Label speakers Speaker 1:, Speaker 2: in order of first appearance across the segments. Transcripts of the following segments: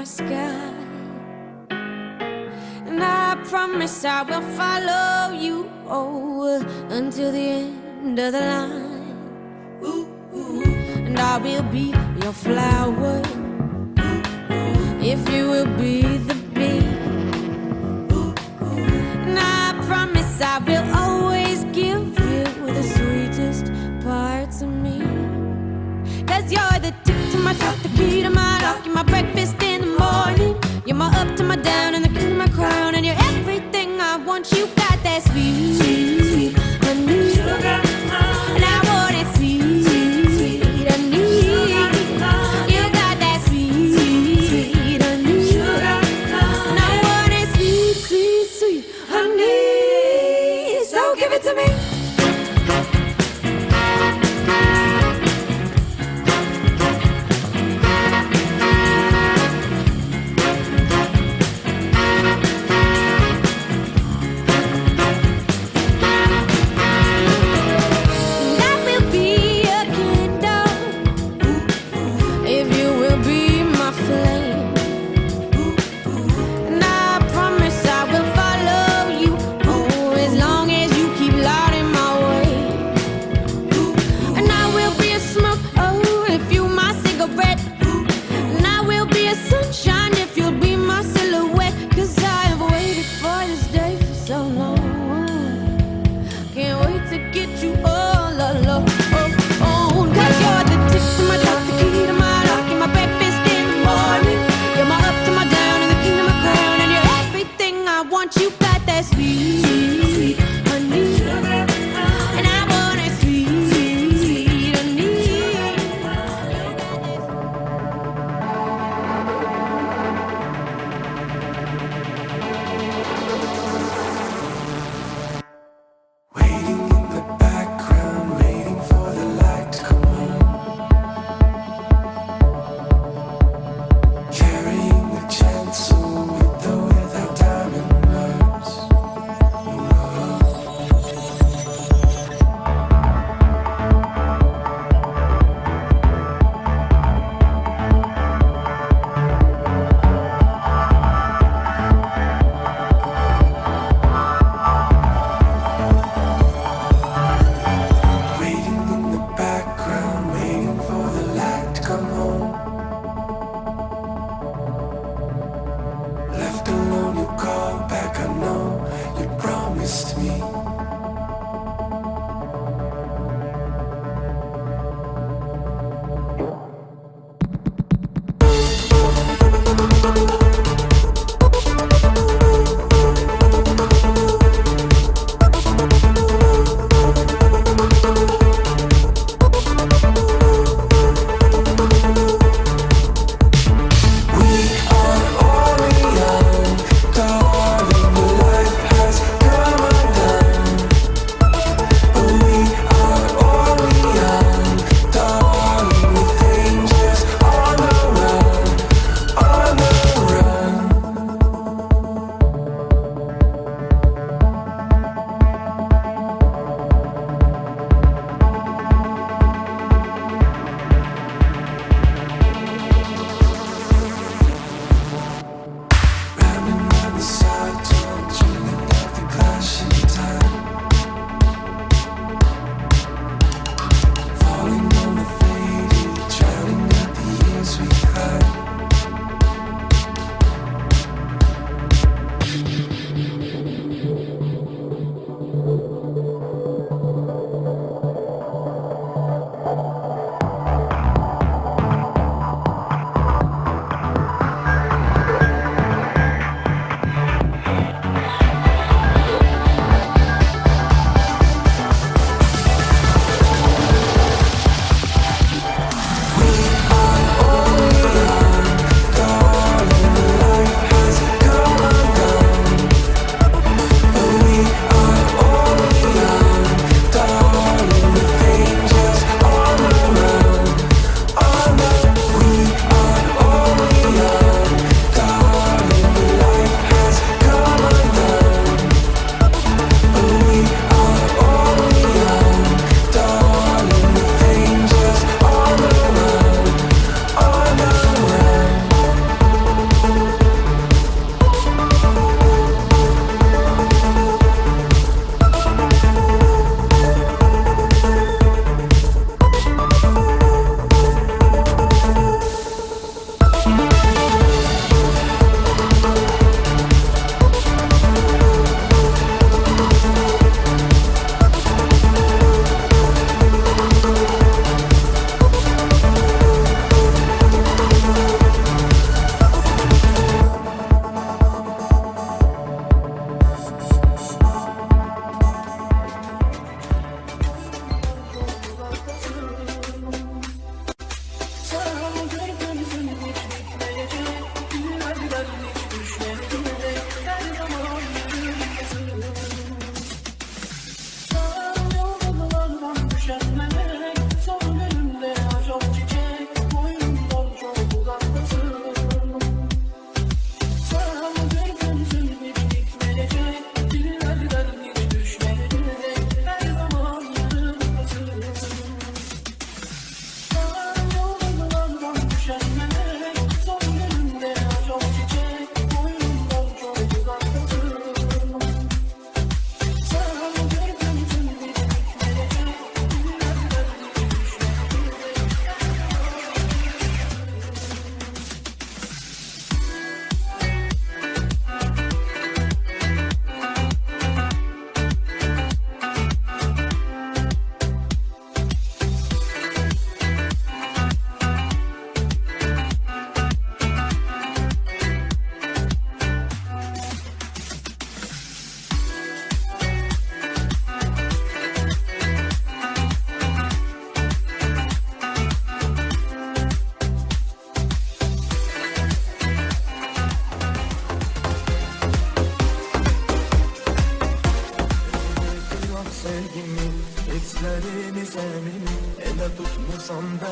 Speaker 1: sky. And I promise I will follow you until the end of the line. And I will be your flower if you will be the bee. And I promise I will always give you the sweetest parts of me. 'Cause you're the tip to my top, the key to my lock, you're my breakfast in the morning. You're my up to my down and the king of my crown. And you're everything I want, you got that sweet, sweet honey. Sugar, and I want it sweet, sweet honey. You got that sweet, sweet honey. Sugar, and I want it sweet, sweet, sweet honey. So give it to me.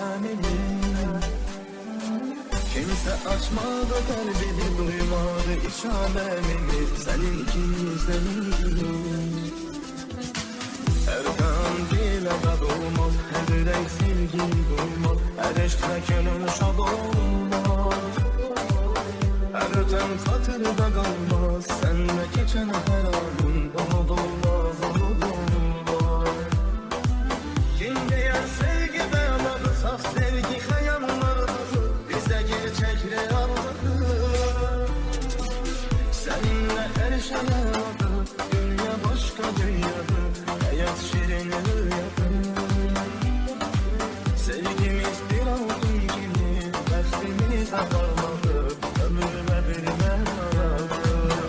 Speaker 2: aləmimi. Kimsə açmadı qəlbimi, duymadı iç aləmimi. Sənin ikimizdən iyiyim. Hər qan dilə qad olmaz, hər ürək sevgi duymaz, hər eşqlə könül şad olmaz. Hər ötən xatırda qalmaz, sənlə keçən hər anın unud olmaz, unud olmaz. Kim deyər sevgi bəladır, saf sevgi xəyanlardır, bizə gerçək realdır. Səninlə hər şey yaradır, dünya başqa dünyadır, həyat şirin rüyadır. Sevgimiz bir altın kimi, bəxtimiz aparmadır, ömrümə bir mənadır.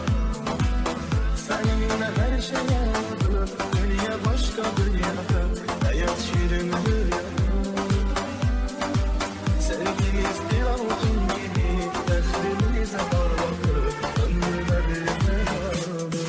Speaker 2: Səninlə hər şey yaradır, dünya başqa dünyadır, həyat şirin rüyadır. Sevgimiz bir altın gibi, bəxtimiz aparmadır, ömrümə bir mənadır.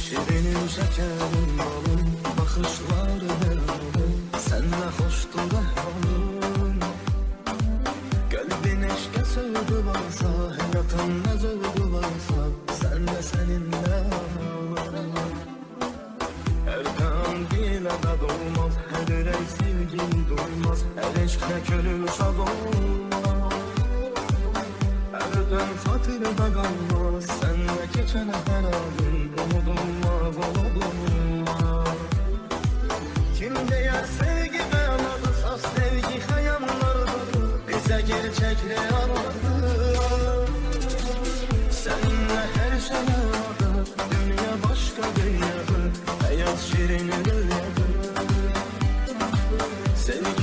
Speaker 2: Şirinim şekerim balım, bakışları helvalım, senle hoştur ehvalım. Kalbin eşke sövdü varsa, hayatın ne zövdü varsa, senle seninle ağlarım. Her kan dile dad olmaz, her yürek sevgin duymaz, her eşkle könül şad olmaz. Her öten hatırda kalmaz, senle geçen her anın unudulmaz, unudulmaz. Kim deyər sevgi bəladır, saf sevgi xəyanlardır, bizə gerçək realdır. Səninlə hər şey yaradır, dünya başqa dünyadır, həyat şirin rüyadır. Sevgi